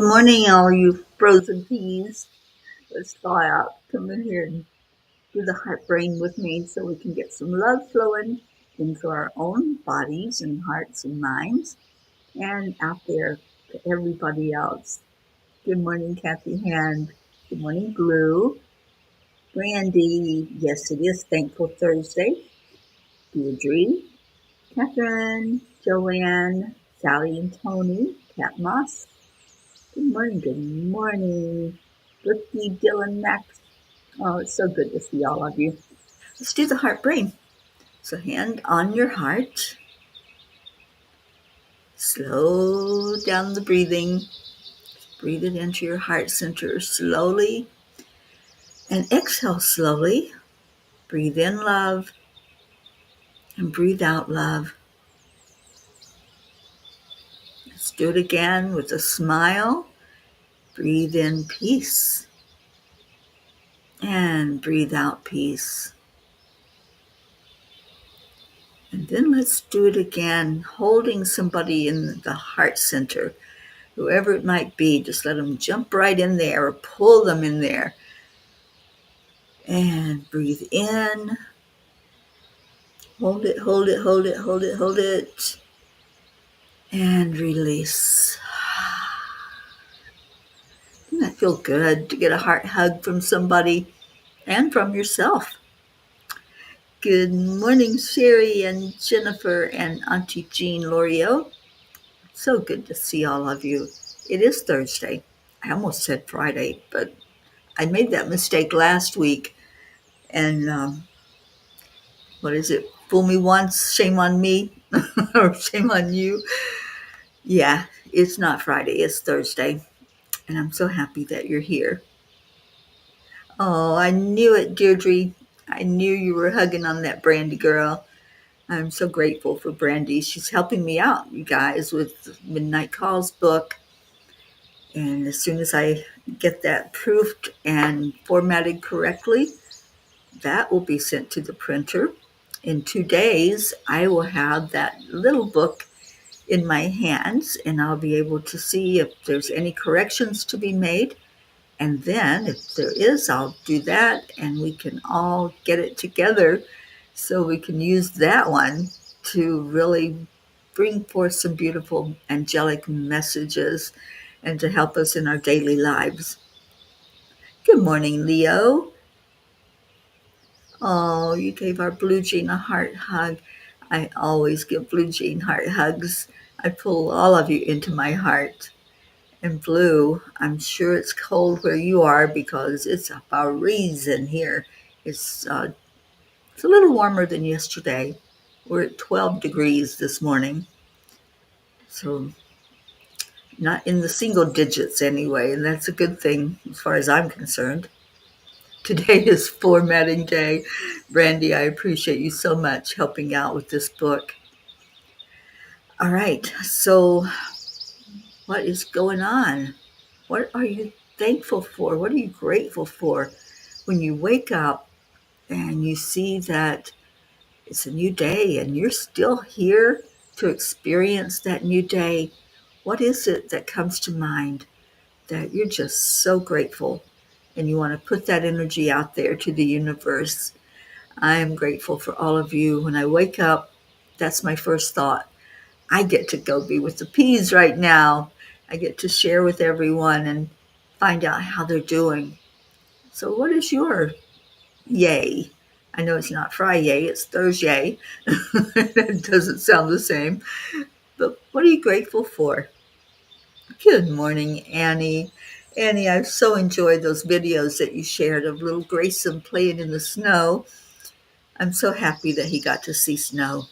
Good morning, all you frozen peas. Let's thaw out. Come in here and do the heart brain with me so we can get some love flowing into our own bodies and hearts and minds and out there to everybody else. Good morning, Kathy Hand. Good morning, Blue. Brandy. Yes, it is Thankful Thursday. Deirdre. Catherine. Joanne. Sally and Tony. Cat Moss. Good morning, good morning. Ricky, Dylan, Max. Oh, it's so good to see all of you. Let's do the heart brain. So, hand on your heart. Slow down the breathing. Breathe it into your heart center slowly. And exhale slowly. Breathe in love. And breathe out love. Let's do it again with a smile. Breathe in peace. And breathe out peace. And then let's do it again, holding somebody in the heart center, whoever it might be. Just let them jump right in there or pull them in there. And breathe in. Hold it, hold it, hold it, hold it, hold it. And release. Doesn't that feel good to get a heart hug from somebody and from yourself? Good morning, Sherry and Jennifer and Auntie Jean L'Oreal. So good to see all of you. It is Thursday. I almost said Friday, but I made that mistake last week. And what is it? Fool me once, shame on me, or shame on you. Yeah, it's not Friday, it's Thursday. And I'm so happy that you're here. Oh, I knew it, Deirdre. I knew you were hugging on that Brandy girl. I'm so grateful for Brandy. She's helping me out, you guys, with the Midnight Calls book. And as soon as I get that proofed and formatted correctly, that will be sent to the printer. In 2 days, I will have that little book in my hands, and I'll be able to see if there's any corrections to be made. And then if there is, I'll do that, and we can all get it together so we can use that one to really bring forth some beautiful angelic messages and to help us in our daily lives. Good morning, Leo. Oh, you gave our Blue Jean a heart hug. I always give Blue Jean heart hugs. I pull all of you into my heart. And Blue, I'm sure it's cold where you are because it's a reason here. It's a little warmer than yesterday. We're at 12 degrees this morning. So not in the single digits anyway, and that's a good thing as far as I'm concerned. Today is formatting day. Brandy, I appreciate you so much helping out with this book. All right, so what is going on? What are you thankful for? What are you grateful for when you wake up and you see that it's a new day and you're still here to experience that new day? What is it that comes to mind that you're just so grateful and you want to put that energy out there to the universe? I am grateful for all of you. When I wake up, that's my first thought. I get to go be with the peas right now. I get to share with everyone and find out how they're doing. So what is your yay? I know it's not Friday, it's Thursday. It doesn't sound the same. But what are you grateful for? Good morning, Annie. Annie, I've so enjoyed those videos that you shared of little Grayson playing in the snow. I'm so happy that he got to see snow.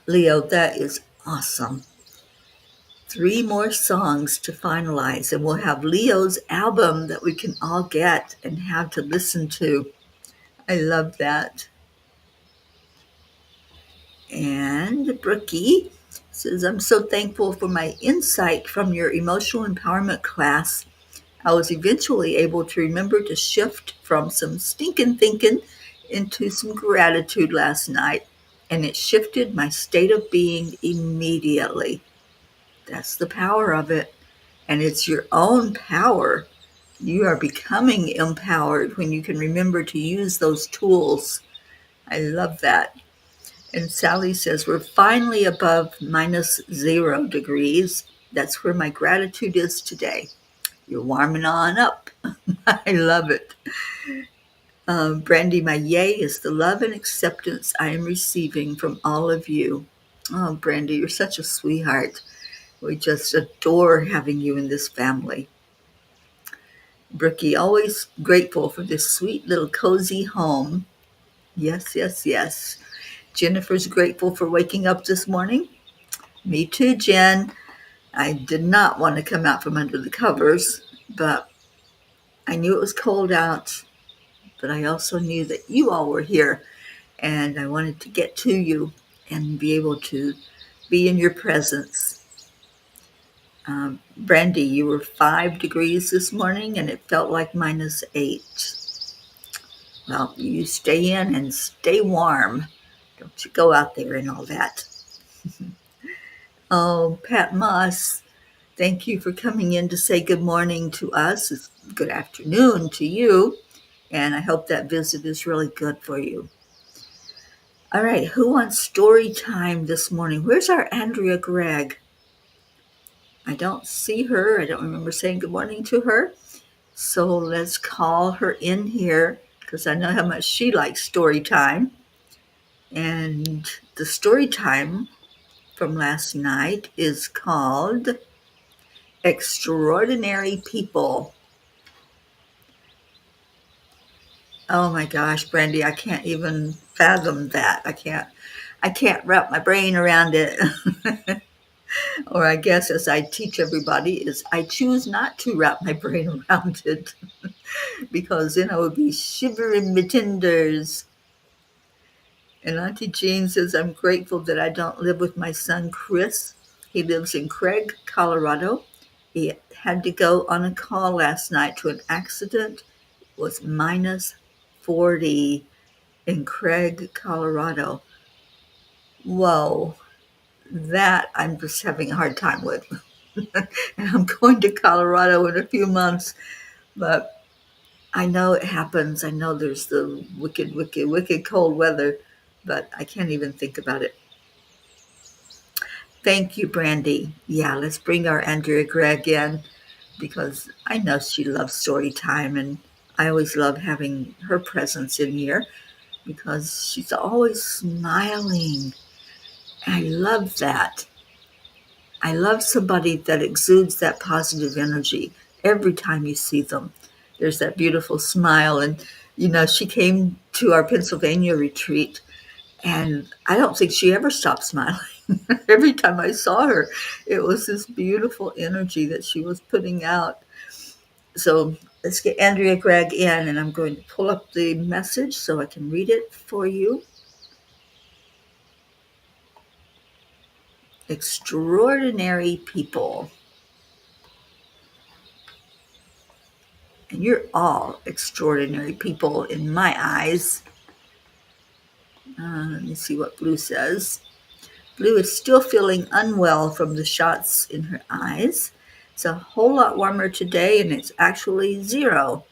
Leo, that is awesome. 3 more songs to finalize, and we'll have Leo's album that we can all get and have to listen to. I love that. And Brookie says, I'm so thankful for my insight from your emotional empowerment class. I was eventually able to remember to shift from some stinking thinking into some gratitude last night, and it shifted my state of being immediately. That's the power of it. And it's your own power. You are becoming empowered when you can remember to use those tools. I love that. And Sally says, we're finally above -0 degrees. That's where my gratitude is today. You're warming on up. I love it. Brandy, my yay is the love and acceptance I am receiving from all of you. Oh, Brandy, you're such a sweetheart. We just adore having you in this family. Brookie, always grateful for this sweet little cozy home. Yes, yes, yes. Jennifer's grateful for waking up this morning. Me too, Jen. I did not want to come out from under the covers, but I knew it was cold out, but I also knew that you all were here, and I wanted to get to you and be able to be in your presence. Brandy, you were 5 degrees this morning, and it felt like -8. Well, you stay in and stay warm. Don't you go out there and all that. Oh, Pat Moss, thank you for coming in to say good morning to us. It's good afternoon to you, and I hope that visit is really good for you. All right, who wants story time this morning? Where's our Andrea Gregg? I don't see her. I don't remember saying good morning to her. So let's call her in here because I know how much she likes story time. And the story time from last night is called Extraordinary People. Oh my gosh, Brandy, I can't even fathom that. I can't wrap my brain around it. Or I guess as I teach everybody is I choose not to wrap my brain around it because then I would be shivering my tinders. And Auntie Jean says, I'm grateful that I don't live with my son, Chris. He lives in Craig, Colorado. He had to go on a call last night to an accident. It was -40 in Craig, Colorado. Whoa, that I'm just having a hard time with. And I'm going to Colorado in a few months, but I know it happens. I know there's the wicked, wicked, wicked cold weather, but I can't even think about it. Thank you, Brandy. Yeah, let's bring our Andrea Gregg in because I know she loves story time, and I always love having her presence in here because she's always smiling. I love that. I love somebody that exudes that positive energy every time you see them. There's that beautiful smile. And, she came to our Pennsylvania retreat, and I don't think she ever stopped smiling. Every time I saw her, it was this beautiful energy that she was putting out. So let's get Andrea Gregg in, and I'm going to pull up the message so I can read it for you. Extraordinary people. And you're all extraordinary people in my eyes. Let me see what Blue says. Blue is still feeling unwell from the shots in her eyes. It's a whole lot warmer today, and it's actually 0.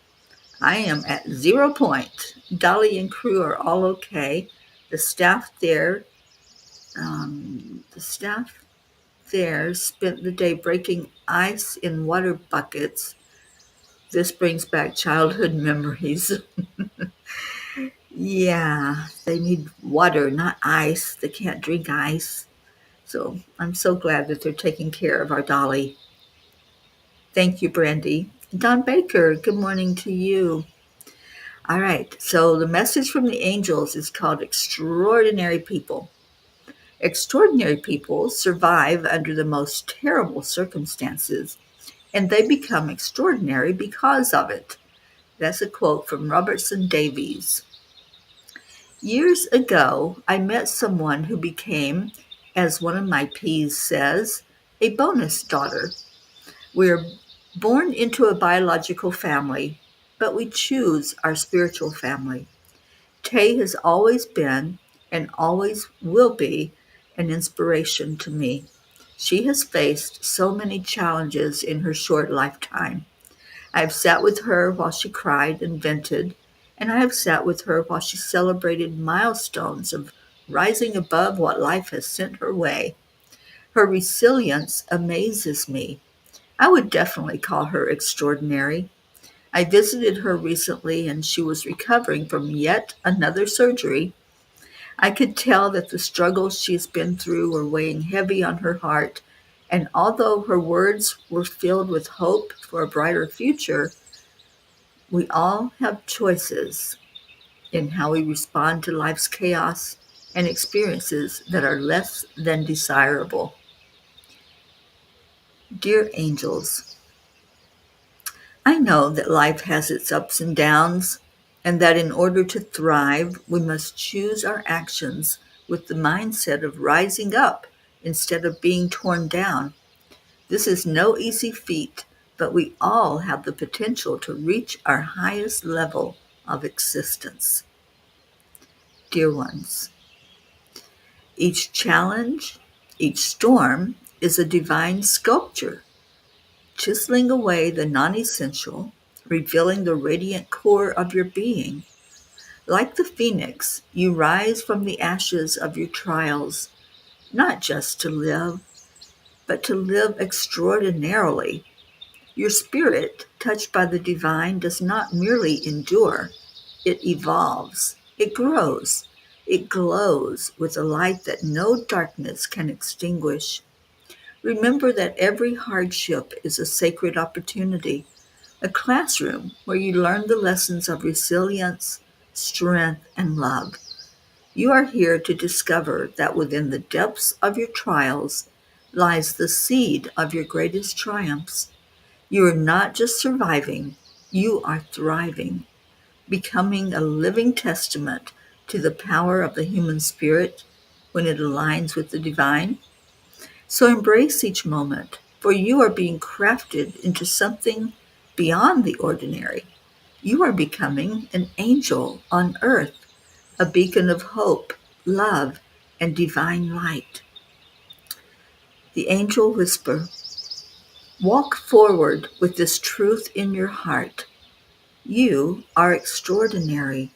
I am at 0 point. Dolly and crew are all okay. The staff there spent the day breaking ice in water buckets. This brings back childhood memories. Yeah, they need water, not ice. They can't drink ice. So I'm so glad that they're taking care of our Dolly. Thank you, Brandy. Don Baker, good morning to you. All right, so the message from the angels is called Extraordinary People. Extraordinary people survive under the most terrible circumstances, and they become extraordinary because of it. That's a quote from Robertson Davies. Years ago, I met someone who became, as one of my P's says, a bonus daughter. We're born into a biological family, but we choose our spiritual family. Tay has always been and always will be an inspiration to me. She has faced so many challenges in her short lifetime. I have sat with her while she cried and vented, and I have sat with her while she celebrated milestones of rising above what life has sent her way. Her resilience amazes me. I would definitely call her extraordinary. I visited her recently and she was recovering from yet another surgery. I could tell that the struggles she's been through were weighing heavy on her heart, and although her words were filled with hope for a brighter future, we all have choices in how we respond to life's chaos and experiences that are less than desirable. Dear angels, I know that life has its ups and downs, and that in order to thrive, we must choose our actions with the mindset of rising up instead of being torn down. This is no easy feat, but we all have the potential to reach our highest level of existence. Dear ones, each challenge, each storm is a divine sculpture, chiseling away the non essential, revealing the radiant core of your being. Like the phoenix, you rise from the ashes of your trials, not just to live, but to live extraordinarily. Your spirit, touched by the divine, does not merely endure, it evolves, it grows, it glows with a light that no darkness can extinguish. Remember that every hardship is a sacred opportunity, a classroom where you learn the lessons of resilience, strength, and love. You are here to discover that within the depths of your trials lies the seed of your greatest triumphs. You are not just surviving, you are thriving, becoming a living testament to the power of the human spirit when it aligns with the divine. So embrace each moment, for you are being crafted into something beyond the ordinary. You are becoming an angel on earth, a beacon of hope, love, and divine light. The angel whisper, walk forward with this truth in your heart. You are extraordinary,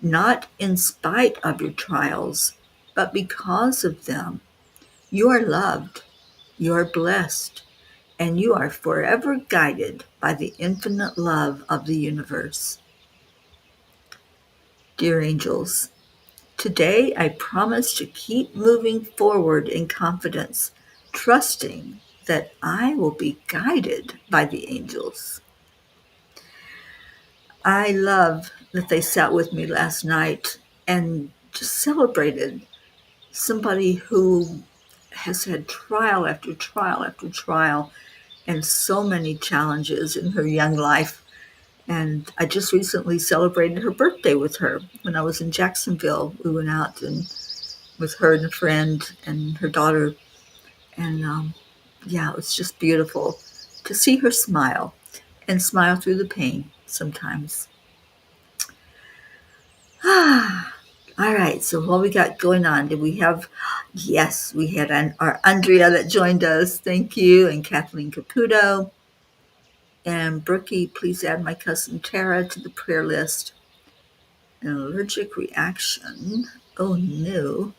not in spite of your trials, but because of them. You are loved, you are blessed, and you are forever guided by the infinite love of the universe. Dear angels, today I promise to keep moving forward in confidence, trusting that I will be guided by the angels. I love that they sat with me last night and just celebrated somebody who has had trial after trial after trial and so many challenges in her young life. And I just recently celebrated her birthday with her when I was in Jacksonville. We went out and with her and a friend and her daughter. And yeah, it was just beautiful to see her smile and smile through the pain sometimes. Ah, all right. So what we got going on? Did we have? Yes, we had our Andrea that joined us. Thank you, and Kathleen Caputo and Brookie. Please add my cousin Tara to the prayer list. An allergic reaction. Oh no.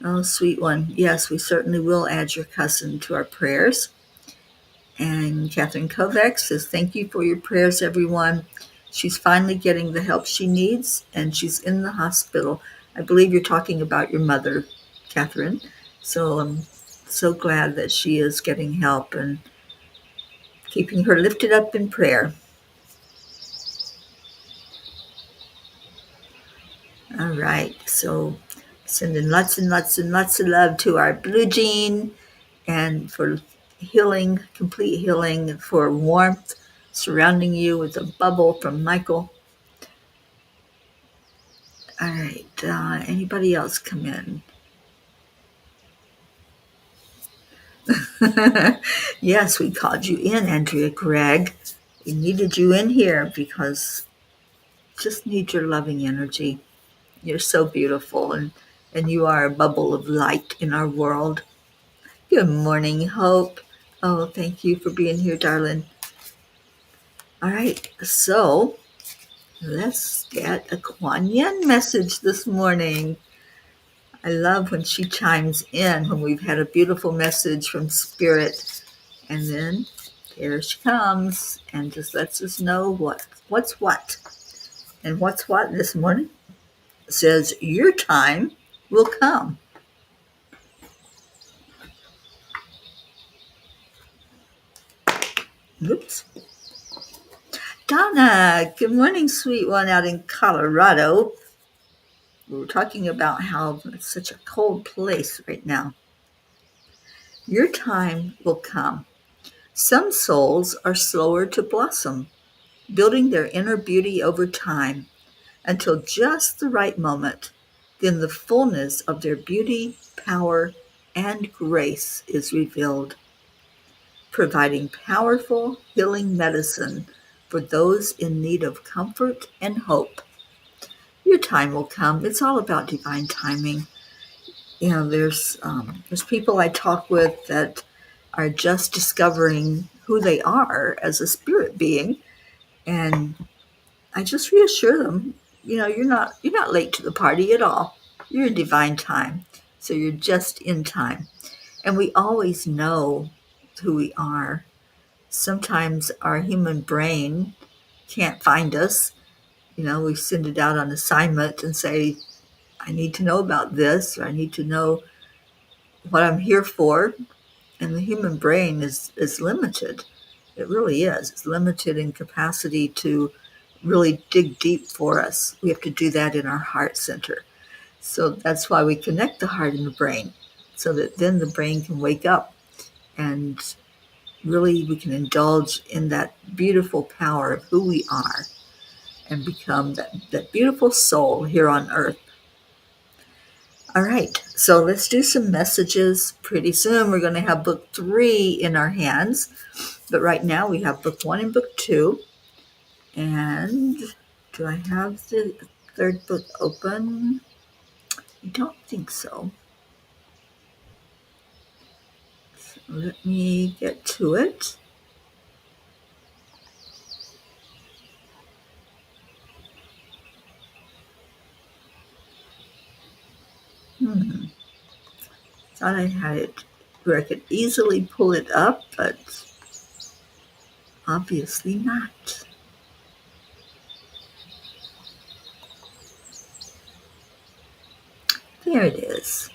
Oh, sweet one. Yes, we certainly will add your cousin to our prayers. And Catherine Kovacs says, thank you for your prayers, everyone. She's finally getting the help she needs, and she's in the hospital. I believe you're talking about your mother, Catherine. So I'm so glad that she is getting help and keeping her lifted up in prayer. All right. So sending lots and lots and lots of love to our Blue Jean and for healing, complete healing, for warmth surrounding you with a bubble from Michael. All right. Anybody else come in? Yes, we called you in, Andrea Gregg. We needed you in here because just need your loving energy. You're so beautiful, and you are a bubble of light in our world. Good morning, Hope. Oh, thank you for being here, darling. All right, so let's get a Kuan Yin message this morning. I love when she chimes in when we've had a beautiful message from Spirit, and then here she comes and just lets us know what's what. And what's what this morning says, your time will come. Oops. Donna, good morning, sweet one out in Colorado. We were talking about how it's such a cold place right now. Your time will come. Some souls are slower to blossom, building their inner beauty over time until just the right moment. Then the fullness of their beauty, power, and grace is revealed, providing powerful healing medicine for those in need of comfort and hope. Your time will come. It's all about divine timing. There's people I talk with that are just discovering who they are as a spirit being, and I just reassure them, you're not late to the party at all. You're in divine time, so you're just in time, and we always know who we are. Sometimes our human brain can't find us. We send it out on assignment and say, I need to know about this, or I need to know what I'm here for. And the human brain is limited. It really is. It's limited in capacity to really dig deep for us. We have to do that in our heart center. So that's why we connect the heart and the brain, so that then the brain can wake up and really we can indulge in that beautiful power of who we are and become that beautiful soul here on earth. All right, so let's do some messages. Pretty soon we're going to have book 3 in our hands, but right now we have book 1 and book 2. And do I have the third book open? I don't think so. So let me get to it. Thought I had it where I could easily pull it up, but obviously not. There it is.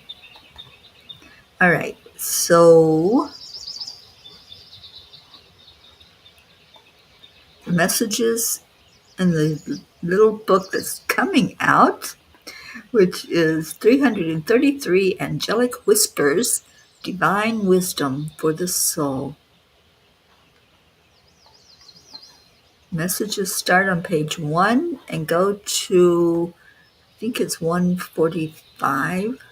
All right, so the messages in the little book that's coming out, which is 333 Angelic Whispers, Divine Wisdom for the Soul. Messages start on page 1 and go to, I think it's 145.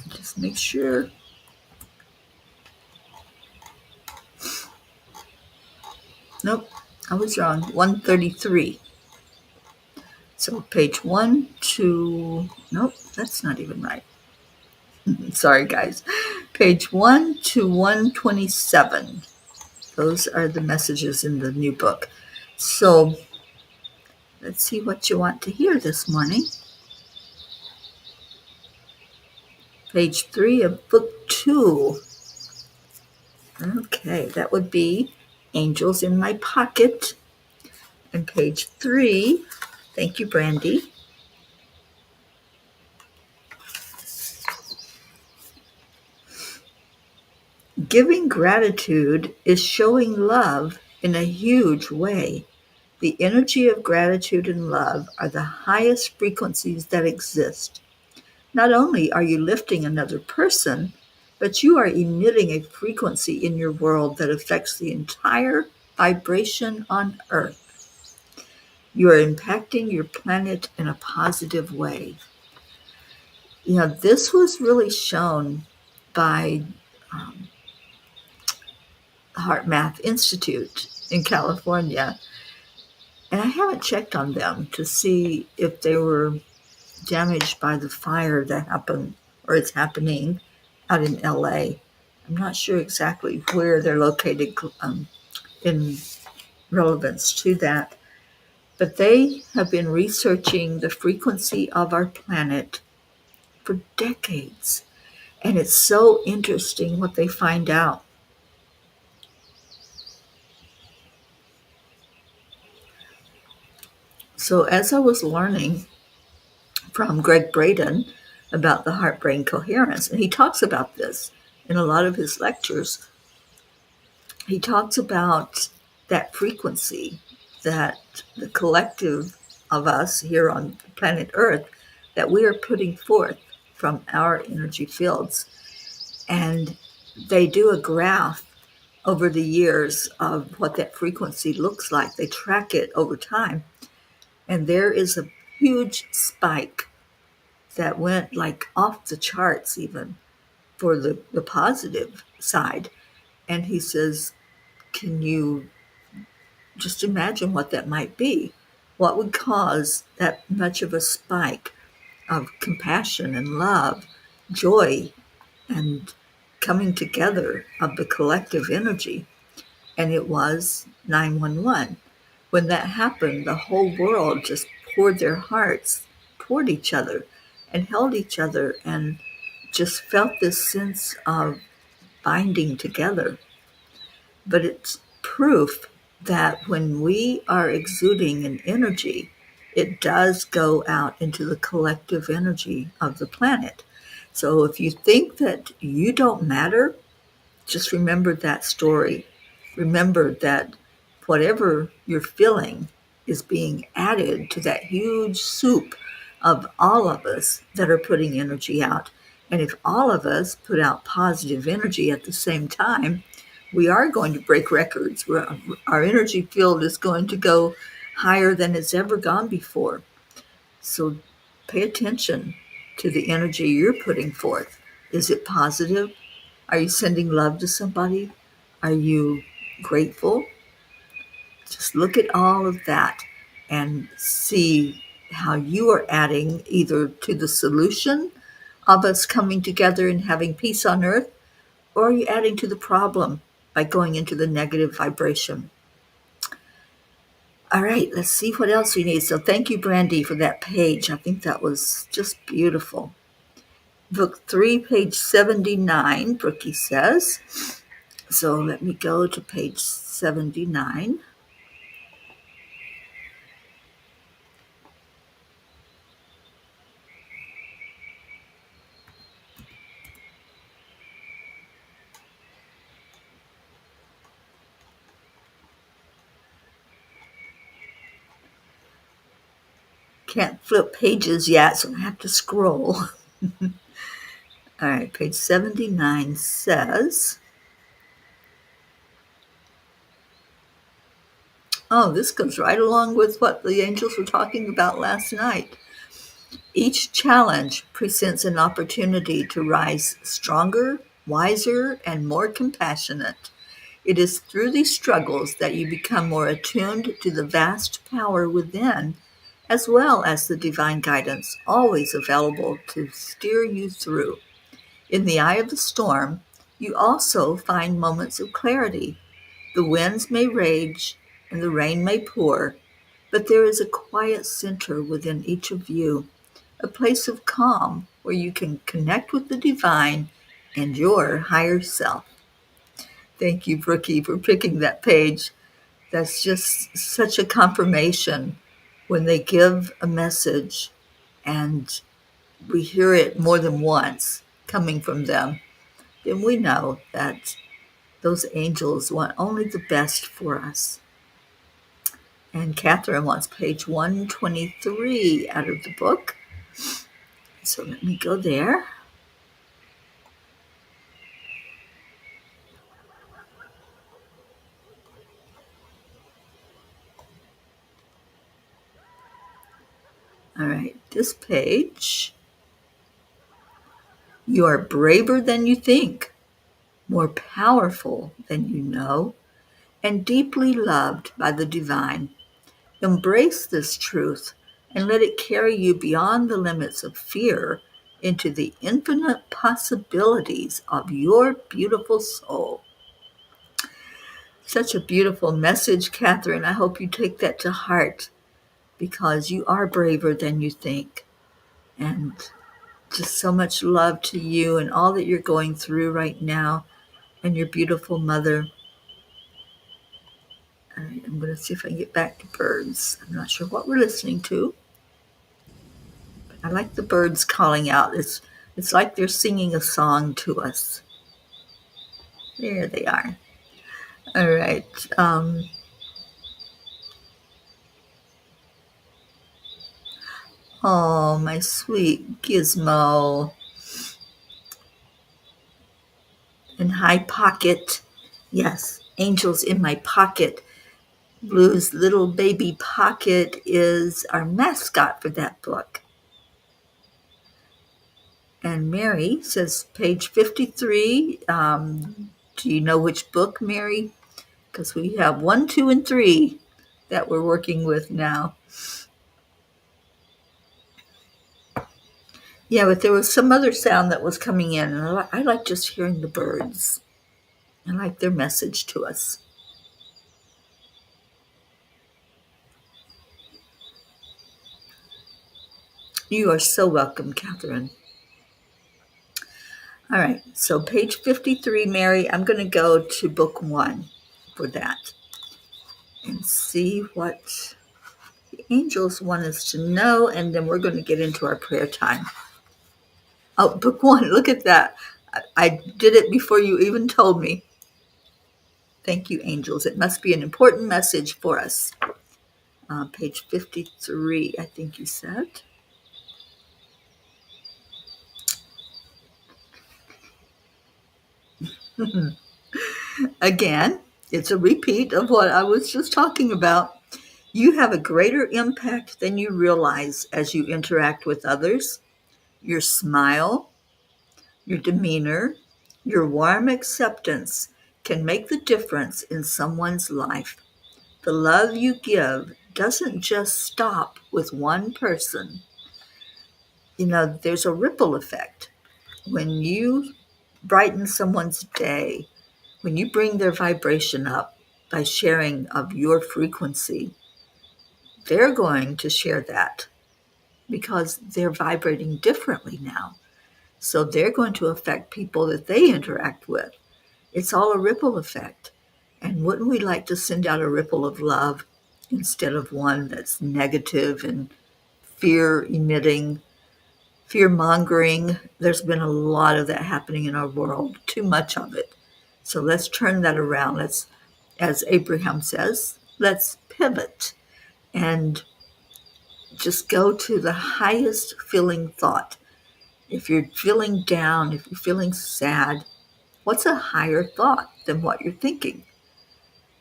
Just make sure. Nope, I was wrong. 133. So page 1 to, nope, that's not even right. Sorry, guys. Page 1 to 127. Those are the messages in the new book. So let's see what you want to hear this morning. Page 3 of book 2. Okay, that would be Angels in My Pocket. And page 3, thank you, Brandy. Giving gratitude is showing love in a huge way. The energy of gratitude and love are the highest frequencies that exist. Not only are you lifting another person, but you are emitting a frequency in your world that affects the entire vibration on Earth. You are impacting your planet in a positive way. This was really shown by Heart Math Institute in California. And I haven't checked on them to see if they were damaged by the fire that happened or is happening out in LA. I'm not sure exactly where they're located in relevance to that, but they have been researching the frequency of our planet for decades. And it's so interesting what they find out. So, as I was learning from Greg Braden about the heart brain coherence, and he talks about this in a lot of his lectures, he talks about that frequency that the collective of us here on planet Earth that we are putting forth from our energy fields. And they do a graph over the years of what that frequency looks like. They track it over time. And there is a huge spike that went like off the charts, even for the positive side. And he says, can you just imagine what that might be? What would cause that much of a spike of compassion and love, joy, and coming together of the collective energy? And it was 911. When that happened, the whole world just poured their hearts toward each other and held each other and just felt this sense of binding together. But it's proof that when we are exuding an energy, it does go out into the collective energy of the planet. So if you think that you don't matter, just remember that story. Remember that whatever you're feeling is being added to that huge soup of all of us that are putting energy out. And if all of us put out positive energy at the same time, we are going to break records. Our energy field is going to go higher than it's ever gone before. So pay attention to the energy you're putting forth. Is it positive? Are you sending love to somebody? Are you grateful? Just look at all of that and see how you are adding either to the solution of us coming together and having peace on earth, or are you adding to the problem by going into the negative vibration? All right, let's see what else we need. So thank you, Brandy, for that page. I think that was just beautiful. Book 3, page 79, Brookie says. So let me go to page 79. Can't flip pages yet, so I have to scroll. All right, page 79 says, oh, this goes right along with what the angels were talking about last night. Each challenge presents an opportunity to rise stronger, wiser, and more compassionate. It is through these struggles that you become more attuned to the vast power within, as well as the divine guidance always available to steer you through. In the eye of the storm, you also find moments of clarity. The winds may rage and the rain may pour, but there is a quiet center within each of you, a place of calm where you can connect with the divine and your higher self. Thank you, Brookie, for picking that page. That's just such a confirmation when they give a message and we hear it more than once coming from them, then we know that those angels want only the best for us. And Catherine wants page 123 out of the book. So let me go there. All right, this page. You are braver than you think, more powerful than you know, and deeply loved by the divine. Embrace this truth and let it carry you beyond the limits of fear into the infinite possibilities of your beautiful soul. Such a beautiful message, Catherine. I hope you take that to heart because you are braver than you think. And just so much love to you and all that you're going through right now and your beautiful mother. All right, I'm going to see if I can get back to birds. I'm not sure what we're listening to. But I like the birds calling out. It's like they're singing a song to us. There they are. All right. Oh, my sweet Gizmo. And High Pocket. Yes, Angels in My Pocket. Blue's little baby Pocket is our mascot for that book. And Mary says, page 53. Do you know which book, Mary? Because we have 1, 2, and 3 that we're working with now. Yeah, but there was some other sound that was coming in, and I like just hearing the birds. I like their message to us. You are so welcome, Catherine. All right, so page 53, Mary, I'm going to go to book 1 for that and see what the angels want us to know, and then we're going to get into our prayer time. Oh, book 1, look at that. I did it before you even told me. Thank you, angels. It must be an important message for us. Page 53, I think you said. Again, it's a repeat of what I was just talking about. You have a greater impact than you realize as you interact with others. Your smile, your demeanor, your warm acceptance can make the difference in someone's life. The love you give doesn't just stop with one person. You know, there's a ripple effect. When you brighten someone's day, when you bring their vibration up by sharing of your frequency, they're going to share that because they're vibrating differently now. So they're going to affect people that they interact with. It's all a ripple effect. And wouldn't we like to send out a ripple of love instead of one that's negative and fear emitting, fear mongering? There's been a lot of that happening in our world, too much of it. So let's turn that around. Let's, as Abraham says, let's pivot and just go to the highest feeling thought. If you're feeling down, if you're feeling sad, what's a higher thought than what you're thinking?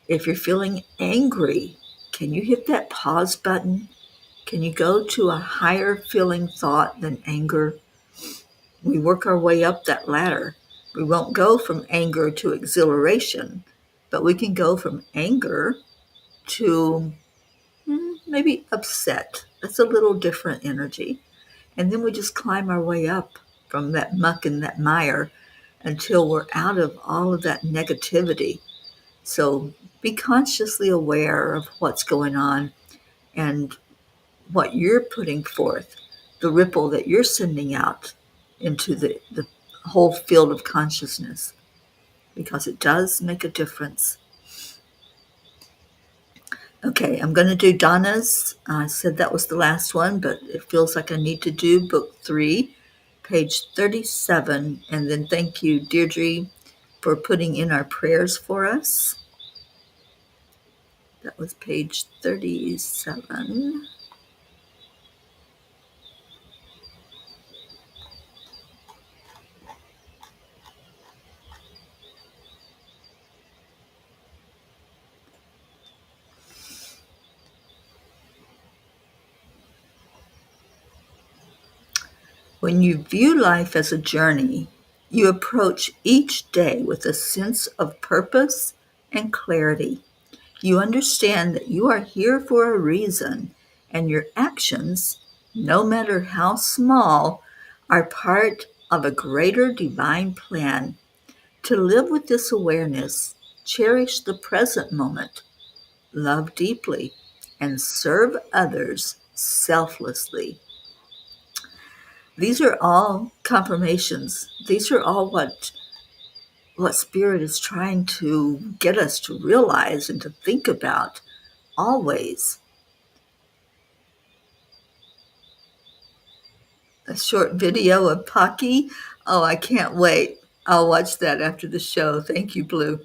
If you're feeling angry, can you hit that pause button? Can you go to a higher feeling thought than anger? We work our way up that ladder. We won't go from anger to exhilaration, but we can go from anger to maybe upset. That's a little different energy. And then we just climb our way up from that muck and that mire until we're out of all of that negativity. So be consciously aware of what's going on and what you're putting forth, the ripple that you're sending out into the whole field of consciousness, because it does make a difference. Okay, I'm going to do Donna's. I said that was the last one, but it feels like I need to do book 3, page 37. And then thank you, Deirdre, for putting in our prayers for us. That was page 37. When you view life as a journey, you approach each day with a sense of purpose and clarity. You understand that you are here for a reason, and your actions, no matter how small, are part of a greater divine plan. To live with this awareness, cherish the present moment, love deeply, and serve others selflessly. These are all confirmations. These are all what Spirit is trying to get us to realize and to think about always. A short video of Pocky. Oh, I can't wait. I'll watch that after the show. Thank you, Blue.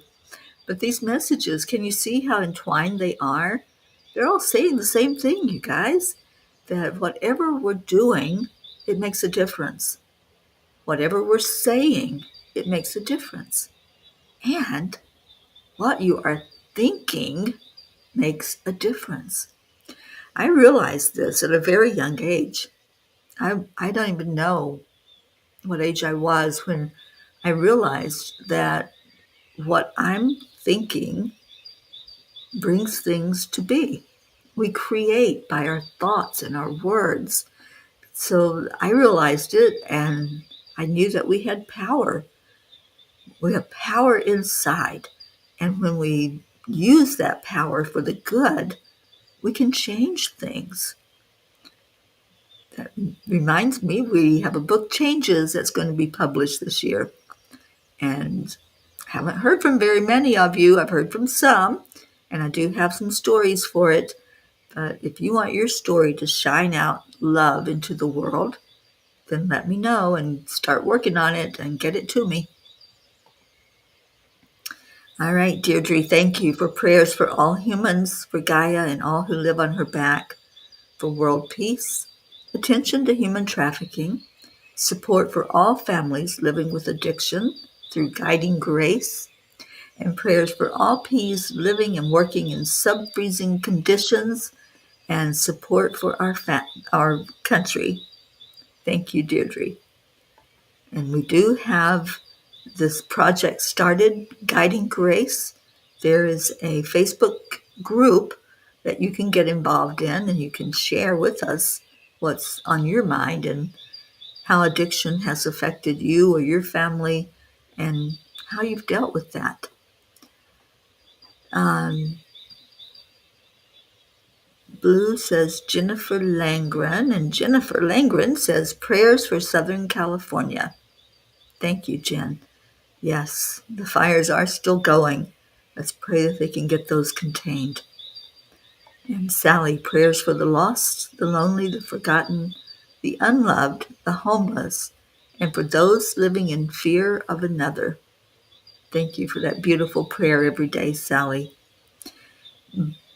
But these messages, can you see how entwined they are? They're all saying the same thing, you guys, that whatever we're doing, it makes a difference. Whatever we're saying, it makes a difference. And what you are thinking makes a difference. I realized this at a very young age. I don't even know what age I was when I realized that what I'm thinking brings things to be. We create by our thoughts and our words. So I realized it, and I knew that we had power. We have power inside. And when we use that power for the good, we can change things. That reminds me, we have a book, Changes, that's going to be published this year. And I haven't heard from very many of you. I've heard from some, and I do have some stories for it. But if you want your story to shine out love into the world, then let me know and start working on it and get it to me. All right, Deirdre, thank you for prayers for all humans, for Gaia and all who live on her back, for world peace, attention to human trafficking, support for all families living with addiction through guiding grace, and prayers for all peas living and working in sub-freezing conditions, and support for our country. Thank you, Deirdre. And we do have this project started, Guiding Grace. There is a Facebook group that you can get involved in, and you can share with us what's on your mind and how addiction has affected you or your family and how you've dealt with that. Blue says Jennifer Langren, and Jennifer Langren says prayers for Southern California. Thank you, Jen. Yes, the fires are still going. Let's pray that they can get those contained. And Sally, prayers for the lost, the lonely, the forgotten, the unloved, the homeless, and for those living in fear of another. Thank you for that beautiful prayer every day, Sally.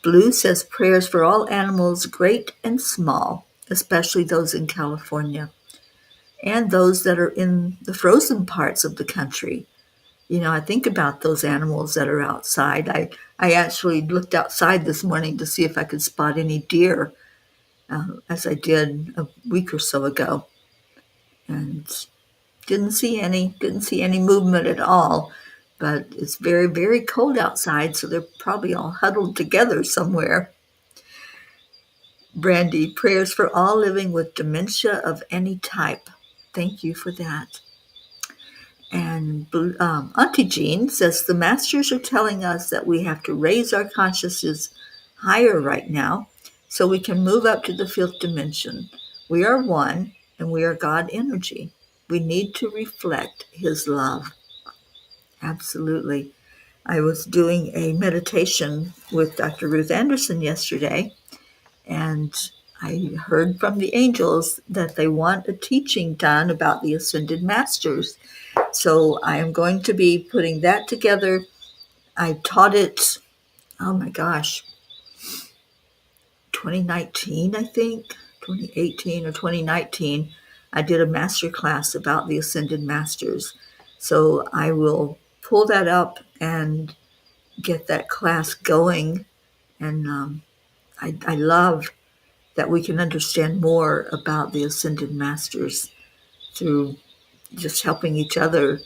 Blue says prayers for all animals, great and small, especially those in California, and those that are in the frozen parts of the country. You know, I think about those animals that are outside. I actually looked outside this morning to see if I could spot any deer, as I did a week or so ago, and didn't see any movement at all. But it's very, very cold outside, so they're probably all huddled together somewhere. Brandy, prayers for all living with dementia of any type. Thank you for that. And Auntie Jean says the masters are telling us that we have to raise our consciousness higher right now so we can move up to the fifth dimension. We are one, and we are God energy. We need to reflect His love. Absolutely. I was doing a meditation with Dr. Ruth Anderson yesterday, and I heard from the angels that they want a teaching done about the Ascended Masters. So I am going to be putting that together. I taught it, oh my gosh, 2019, I think, 2018 or 2019. I did a master class about the Ascended Masters. So I will pull that up and get that class going. And I love that we can understand more about the Ascended Masters through just helping each other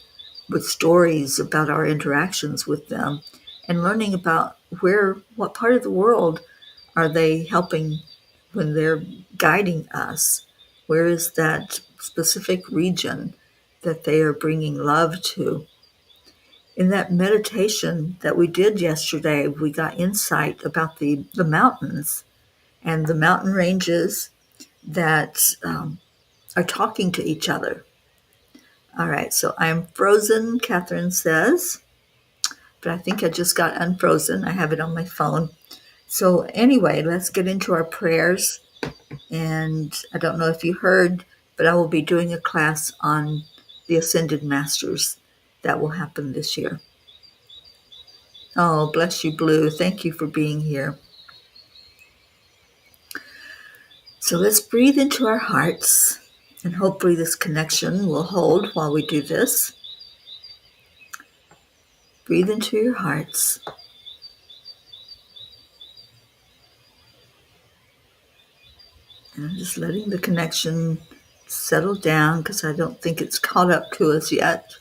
with stories about our interactions with them and learning about what part of the world are they helping when they're guiding us? Where is that specific region that they are bringing love to? In that meditation that we did yesterday, we got insight about the mountains and the mountain ranges that are talking to each other. All right, so I'm frozen, Catherine says, but I think I just got unfrozen. I have it on my phone. So, anyway, let's get into our prayers. And I don't know if you heard, but I will be doing a class on the Ascended Masters that will happen this year. Oh, bless you, Blue. Thank you for being here. So let's breathe into our hearts, and hopefully this connection will hold while we do this. Breathe into your hearts. And I'm just letting the connection settle down because I don't think it's caught up to us yet.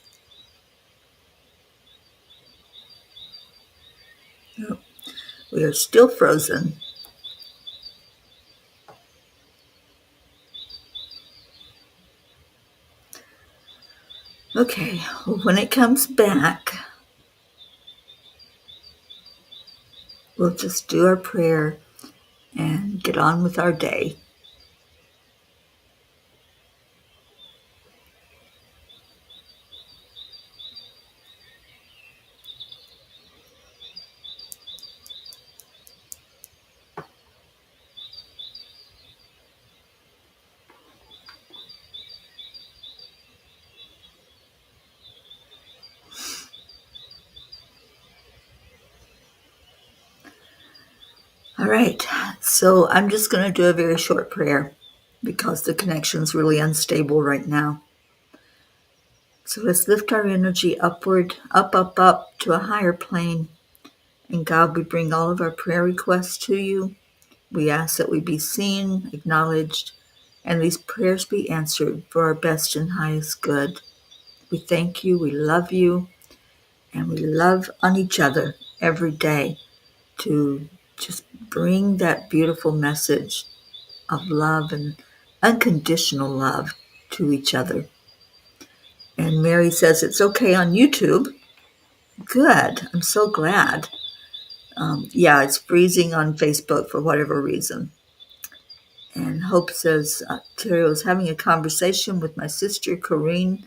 No, we are still frozen. Okay, well, when it comes back, we'll just do our prayer and get on with our day. All right, so I'm just going to do a very short prayer because the connection's really unstable right now. So let's lift our energy upward, up, up, up to a higher plane. And God, we bring all of our prayer requests to you. We ask that we be seen, acknowledged, and these prayers be answered for our best and highest good. We thank you, we love you, and we love on each other every day to just bring that beautiful message of love and unconditional love to each other. And Mary says it's okay on YouTube. Good. I'm so glad. Yeah, it's freezing on Facebook for whatever reason. And Hope says, Teri was having a conversation with my sister, Corrine,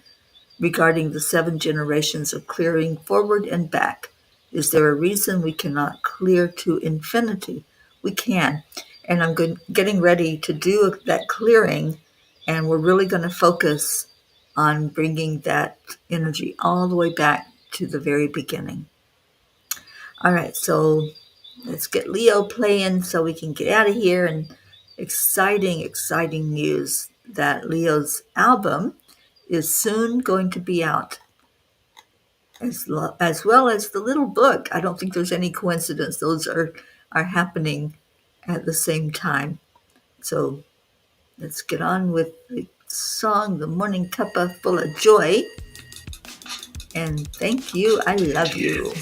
regarding the 7 generations of clearing forward and back. Is there a reason we cannot clear to infinity? We can. And I'm getting ready to do that clearing, and we're really going to focus on bringing that energy all the way back to the very beginning. All right, so let's get Leo playing so we can get out of here. And exciting news that Leo's album is soon going to be out, as well as the little book. I don't think there's any coincidence. Those are happening at the same time. So let's get on with the song, The Morning Cuppa Full of Joy. And thank you. I love you.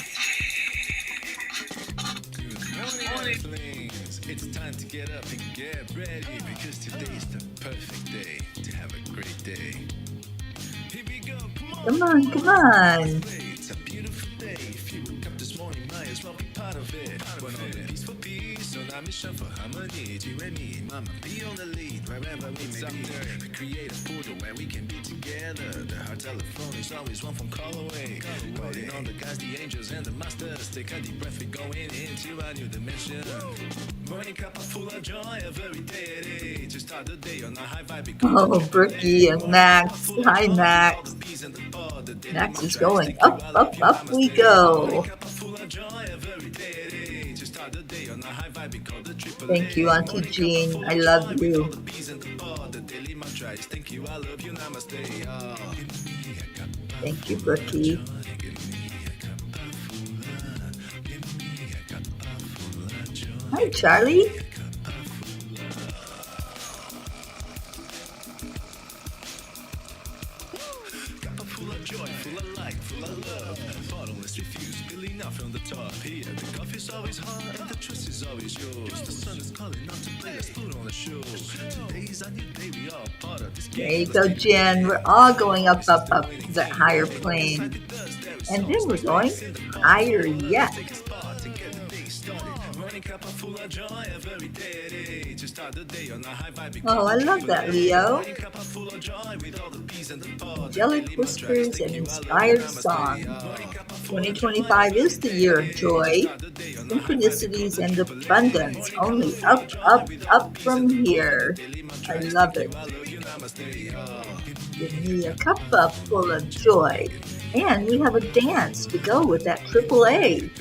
It's time to get up and get ready because today's the perfect day to have a great day. Here we go, Come on. It's a beautiful day. If you woke up this morning, might as well be part of it. We're on the peaceful peace, on our mission for harmony. You and me, mama, be on the lead wherever we may be. We create a portal where we can be together. The heart telephone is always one phone call away. Calling on the guys, the angels, and the masters. Take a deep breath, we're going into a new dimension. Morning cup full of joy every day. To start the day on a high vibe. Oh, Brookie and Max. Hi, Max. Max is going up we go. Thank you, Auntie Jean. I love you. Thank you, Brookie. Hi, Charlie. joy, full of light, full of love. Bottomless refuse, spilling out from the top. Here, the coffee's always hot and the trust is always yours. The sun is calling out to play, let's put on a show. Today's a new day, we all part of this There game. you Let's go, take it Jen. easy, We're everybody. all Slow going down, up, this is up, the up winning to that game. higher Everybody plane. inside the dust, there is And so then we're much going space in the party. higher All love yet. to take its part to get the day started. Morning cup of full of joy, every day. To start the day on a high vibe, we call Oh, the I love that, AAA. Leo. Morning cup of full of joy with all the peas and the pod. The Angelic daily mantra is whispers and thank you, I love you, inspired namaste. song. Morning cup of full of joy, 2025 every is the year of day. To joy, start the day on a high vibe, we call synchronicities, the and AAA. abundance. Morning cup of Only full of up, joy up, with all the up peas and from the pod. The here. daily I mantra is love thank you, it. I love you, namaste. Give me a cuppa full of joy. And we have a dance to go with that triple A.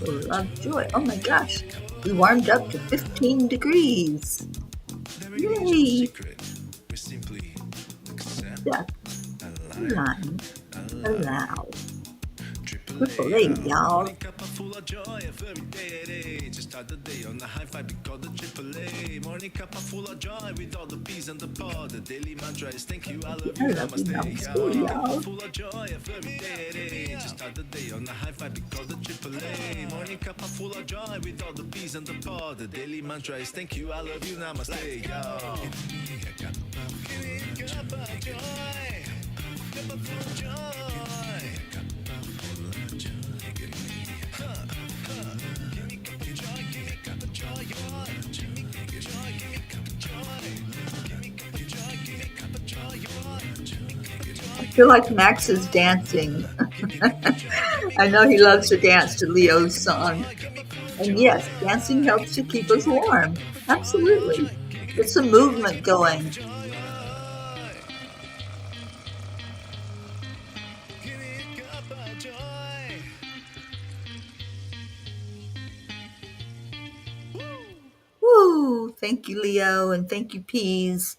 Full of joy. Oh my gosh. We warmed up to 15 degrees. There really is no Yay. secret. We simply accept, Accept, align, align, allow. allow. Triple Triple A, A, y'all. morning cup of full of joy every day. Just start the day on a high vibe, we call the triple A. Morning cup of full of joy with all the peas and the pod. The daily mantra is thank you, I love I you, love you, namaste. namaste, Morning cup y'all. of full of joy every day. Just start the day on a high vibe, we call the triple A. Morning cup of full of joy with all the peas and the pod. The daily mantra is thank you, I love you, namaste. Yo. Give me a cup of joy, cup of full of joy. I feel like Max is dancing. I know he loves to dance to Leo's song. And yes, dancing helps to keep us warm. Absolutely. Get some movement going. Woo! Thank you, Leo, and thank you, Peas.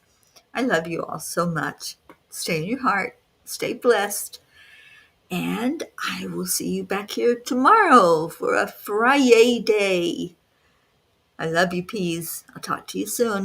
I love you all so much. Stay in your heart, stay blessed, and I will see you back here tomorrow for a Friday day. I love you, Peas. I'll talk to you soon.